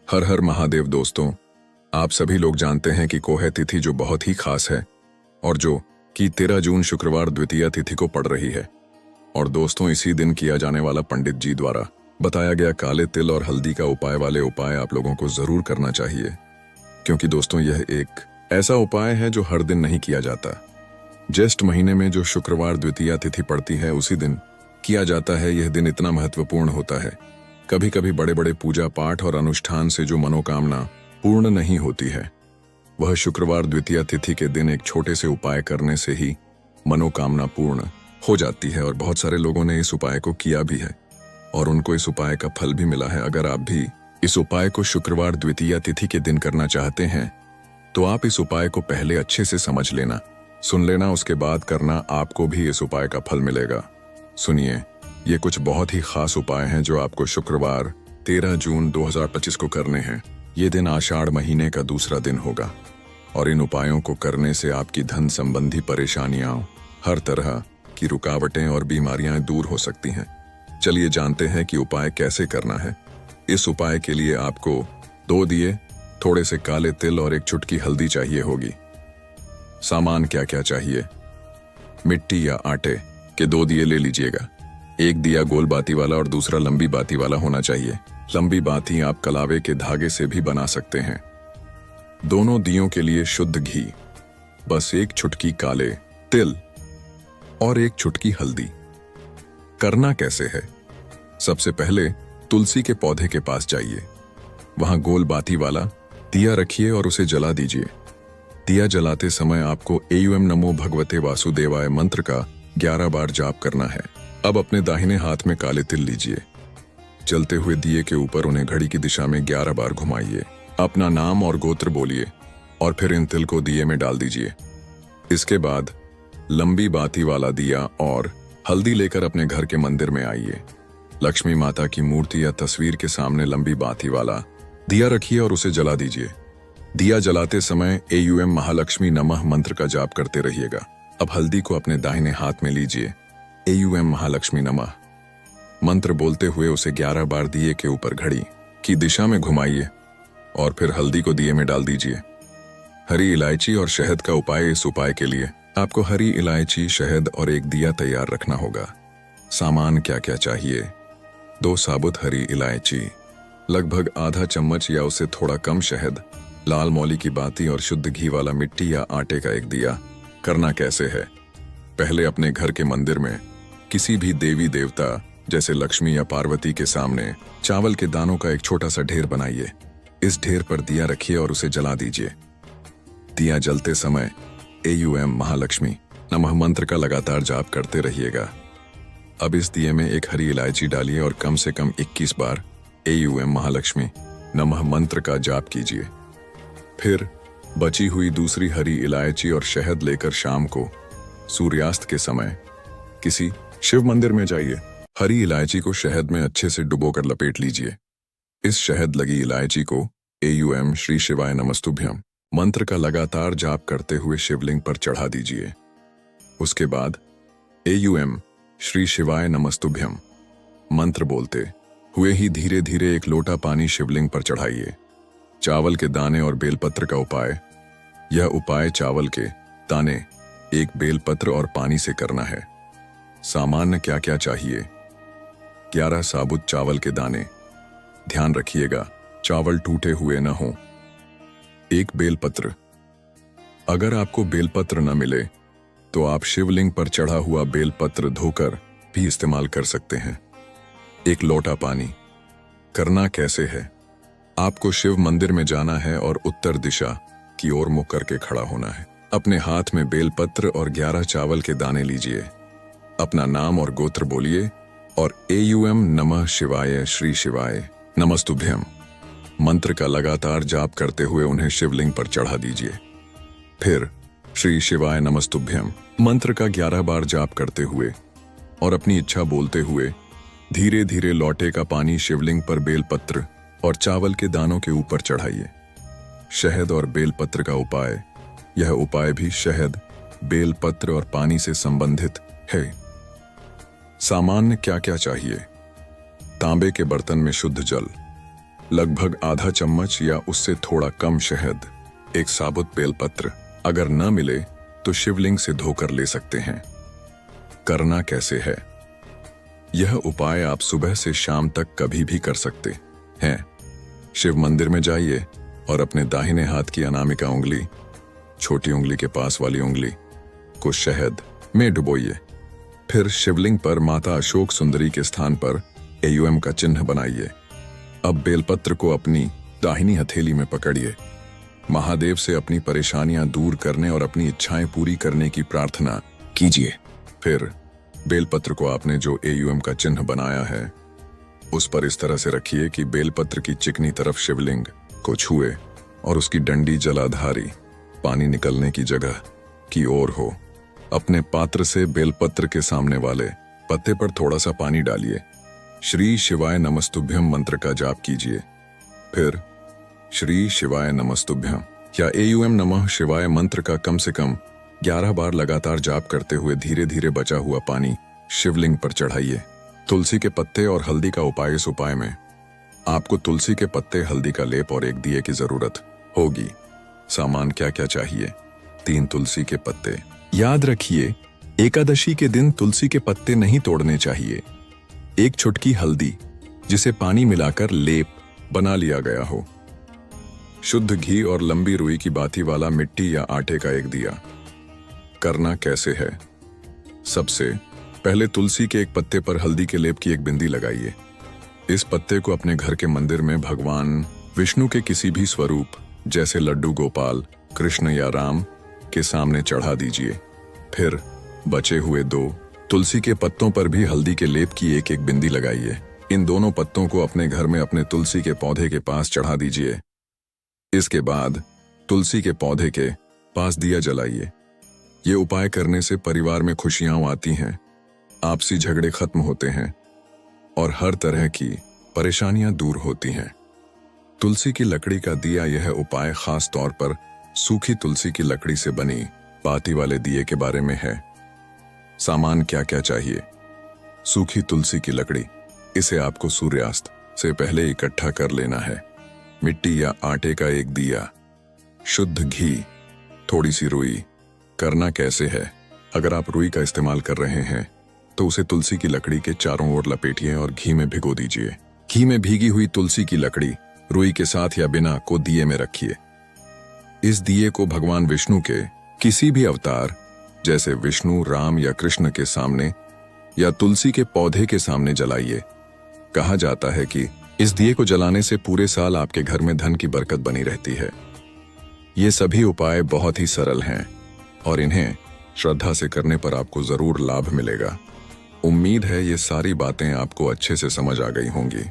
हर हर महादेव दोस्तों। आप सभी लोग जानते हैं कि कोह तिथि जो बहुत ही खास है और जो कि 13 जून शुक्रवार द्वितीया तिथि को पड़ रही है। और दोस्तों, इसी दिन किया जाने वाला पंडित जी द्वारा बताया गया काले तिल और हल्दी का उपाय वाले उपाय आप लोगों को जरूर करना चाहिए, क्योंकि दोस्तों यह एक ऐसा उपाय है जो हर दिन नहीं किया जाता। ज्येष्ठ महीने में जो शुक्रवार द्वितीया तिथि पड़ती है उसी दिन किया जाता है। यह दिन इतना महत्वपूर्ण होता है। कभी कभी बड़े बड़े पूजा पाठ और अनुष्ठान से जो मनोकामना पूर्ण नहीं होती है, वह शुक्रवार द्वितीया तिथि के दिन एक छोटे से उपाय करने से ही मनोकामना पूर्ण हो जाती है। और बहुत सारे लोगों ने इस उपाय को किया भी है और उनको इस उपाय का फल भी मिला है। अगर आप भी इस उपाय को शुक्रवार द्वितीया तिथि के दिन करना चाहते हैं तो आप इस उपाय को पहले अच्छे से समझ लेना, सुन लेना, उसके बाद करना, आपको भी इस उपाय का फल मिलेगा। सुनिए, ये कुछ बहुत ही खास उपाय हैं जो आपको शुक्रवार 13 जून 2025 को करने हैं। ये दिन आषाढ़ महीने का दूसरा दिन होगा और इन उपायों को करने से आपकी धन संबंधी परेशानियां, हर तरह की रुकावटें और बीमारियां दूर हो सकती हैं। चलिए जानते हैं कि उपाय कैसे करना है। इस उपाय के लिए आपको 2 दिए, थोड़े से काले तिल और एक चुटकी हल्दी चाहिए होगी। सामान क्या क्या चाहिए? मिट्टी या आटे के 2 दिए ले लीजिएगा। एक दिया गोल बाती वाला और दूसरा लंबी बाती वाला होना चाहिए। लंबी बाती आप कलावे के धागे से भी बना सकते हैं। दोनों दियों के लिए शुद्ध घी, बस एक चुटकी काले तिल और एक चुटकी हल्दी। करना कैसे है? सबसे पहले तुलसी के पौधे के पास जाइए, वहां गोल बाती वाला दिया रखिए और उसे जला दीजिए। दिया जलाते समय आपको एयूएम नमो भगवते वासुदेवाय मंत्र का 11 बार जाप करना है। अब अपने दाहिने हाथ में काले तिल लीजिए। जलते हुए दिए के ऊपर उन्हें घड़ी की दिशा में 11 बार घुमाइए। अपना नाम और गोत्र बोलिए और फिर इन तिल को दिए में डाल दीजिए। इसके बाद लंबी बाती वाला दिया और हल्दी लेकर अपने घर के मंदिर में आइए। लक्ष्मी माता की मूर्ति या तस्वीर के सामने लंबी बाती वाला दिया रखिए और उसे जला दीजिए। दिया जलाते समय एयूएम महालक्ष्मी नमः मंत्र का जाप करते रहिएगा। अब हल्दी को अपने दाहिने हाथ में लीजिए। एयूएम महालक्ष्मी नमः मंत्र बोलते हुए उसे 11 बार दिए के ऊपर घड़ी की दिशा में घुमाइए और फिर हल्दी को दिए में डाल दीजिए। हरी इलायची और शहद का उपाय। इस उपाय के लिए आपको हरी इलायची, शहद और एक दिया तैयार रखना होगा। सामान क्या क्या चाहिए? 2 साबुत हरी इलायची, लगभग आधा चम्मच या उससे थोड़ा कम शहद, लाल मौली की बाती और शुद्ध घी वाला मिट्टी या आटे का एक दिया। करना कैसे है? पहले अपने घर के मंदिर में किसी भी देवी देवता जैसे लक्ष्मी या पार्वती के सामने चावल के दानों का एक छोटा सा ढेर बनाइए। इस ढेर पर दिया रखिए और उसे जला दीजिए। दिया जलते समय एयूएम महालक्ष्मी नमः मंत्र का लगातार जाप करते रहिएगा। अब इस दिए में एक हरी इलायची डालिए और कम से कम 21 बार एयूएम महालक्ष्मी नमः मंत्र का जाप कीजिए। फिर बची हुई दूसरी हरी इलायची और शहद लेकर शाम को सूर्यास्त के समय किसी शिव मंदिर में जाइए। हरी इलायची को शहद में अच्छे से डुबोकर लपेट लीजिए। इस शहद लगी इलायची को एयूएम श्री शिवाय नमस्तुभ्यम मंत्र का लगातार जाप करते हुए शिवलिंग पर चढ़ा दीजिए। उसके बाद एयूएम श्री शिवाय नमस्तुभ्यम मंत्र बोलते हुए ही धीरे धीरे एक लोटा पानी शिवलिंग पर चढ़ाइए। चावल के दाने और बेलपत्र का उपाय। यह उपाय चावल के दाने, एक बेलपत्र और पानी से करना है। सामान्य क्या क्या चाहिए? 11 साबुत चावल के दाने। ध्यान रखिएगा चावल टूटे हुए न हो। एक बेलपत्र। अगर आपको बेलपत्र न मिले तो आप शिवलिंग पर चढ़ा हुआ बेलपत्र धोकर भी इस्तेमाल कर सकते हैं। एक लोटा पानी। करना कैसे है? आपको शिव मंदिर में जाना है और उत्तर दिशा की ओर मुख करके खड़ा होना है। अपने हाथ में बेलपत्र और 11 चावल के दाने लीजिए। अपना नाम और गोत्र बोलिए और एयूएम नमः शिवाय श्री शिवाय नमस्तुभ्यम मंत्र का लगातार जाप करते हुए उन्हें शिवलिंग पर चढ़ा दीजिए। फिर श्री शिवाय नमस्तुभ्यम मंत्र का 11 बार जाप करते हुए और अपनी इच्छा बोलते हुए धीरे धीरे लौटे का पानी शिवलिंग पर बेलपत्र और चावल के दानों के ऊपर चढ़ाइए। शहद और बेलपत्र का उपाय। यह उपाय भी शहद, बेलपत्र और पानी से संबंधित है। सामान्य क्या क्या चाहिए? तांबे के बर्तन में शुद्ध जल, लगभग आधा चम्मच या उससे थोड़ा कम शहद, एक साबुत बेलपत्र। अगर न मिले तो शिवलिंग से धोकर ले सकते हैं। करना कैसे है? यह उपाय आप सुबह से शाम तक कभी भी कर सकते हैं। शिव मंदिर में जाइए और अपने दाहिने हाथ की अनामिका उंगली, छोटी उंगली के पास वाली उंगली को शहद में डुबोइए। फिर शिवलिंग पर माता अशोक सुंदरी के स्थान पर AUM का चिन्ह बनाइए। अब बेलपत्र को अपनी दाहिनी हथेली में पकड़िए। महादेव से अपनी परेशानियां दूर करने और अपनी इच्छाएं पूरी करने की प्रार्थना कीजिए। फिर बेलपत्र को आपने जो AUM का चिन्ह बनाया है उस पर इस तरह से रखिए कि बेलपत्र की चिकनी तरफ शिवलिंग को छुए और उसकी डंडी जलाधारी पानी निकलने की जगह की ओर हो। अपने पात्र से बेलपत्र के सामने वाले पत्ते पर थोड़ा सा पानी डालिए। श्री शिवाय नमस्तुभ्यम मंत्र का जाप कीजिए। फिर श्री शिवाय नमस्तुभ्यम या AUM नमः शिवाय मंत्र का कम से कम 11 बार लगातार जाप करते हुए धीरे धीरे बचा हुआ पानी शिवलिंग पर चढ़ाइए। तुलसी के पत्ते और हल्दी का उपाय। इस उपाय में आपको तुलसी के पत्ते, हल्दी का लेप और एक दिए की जरूरत होगी। सामान क्या क्या चाहिए? 3 तुलसी के पत्ते। याद रखिए, एकादशी के दिन तुलसी के पत्ते नहीं तोड़ने चाहिए। 1 चुटकी हल्दी जिसे पानी मिलाकर लेप बना लिया गया हो। शुद्ध घी और लंबी रुई की बाती वाला मिट्टी या आटे का एक दिया। करना कैसे है? सबसे पहले तुलसी के एक पत्ते पर हल्दी के लेप की एक बिंदी लगाइए। इस पत्ते को अपने घर के मंदिर में भगवान विष्णु के किसी भी स्वरूप जैसे लड्डू गोपाल, कृष्ण या राम के सामने चढ़ा दीजिए। फिर बचे हुए 2 तुलसी के पत्तों पर भी हल्दी के लेप की एक एक बिंदी लगाइए। इन दोनों पत्तों को अपने घर में अपने तुलसी के पौधे के पास चढ़ा दीजिए। इसके बाद तुलसी के पौधे के पास दिया जलाइए। ये उपाय करने से परिवार में खुशियां आती हैं, आपसी झगड़े खत्म होते हैं और हर तरह की परेशानियां दूर होती हैं। तुलसी की लकड़ी का दिया। यह उपाय खास तौर पर सूखी तुलसी की लकड़ी से बनी बाती वाले दिए के बारे में है। सामान क्या क्या चाहिए? सूखी तुलसी की लकड़ी, इसे आपको सूर्यास्त से पहले इकट्ठा कर लेना है। मिट्टी या आटे का एक दिया, शुद्ध घी, थोड़ी सी रुई। करना कैसे है? अगर आप रुई का इस्तेमाल कर रहे हैं तो उसे तुलसी की लकड़ी के चारों ओर लपेटिए और घी में भिगो दीजिए। घी में भीगी हुई तुलसी की लकड़ी रुई के साथ या बिना को दिए में रखिए। इस दिए को भगवान विष्णु के किसी भी अवतार जैसे विष्णु, राम या कृष्ण के सामने या तुलसी के पौधे के सामने जलाइए। कहा जाता है कि इस दिए को जलाने से पूरे साल आपके घर में धन की बरकत बनी रहती है। ये सभी उपाय बहुत ही सरल हैं और इन्हें श्रद्धा से करने पर आपको जरूर लाभ मिलेगा। उम्मीद है ये सारी बातें आपको अच्छे से समझ आ गई होंगी।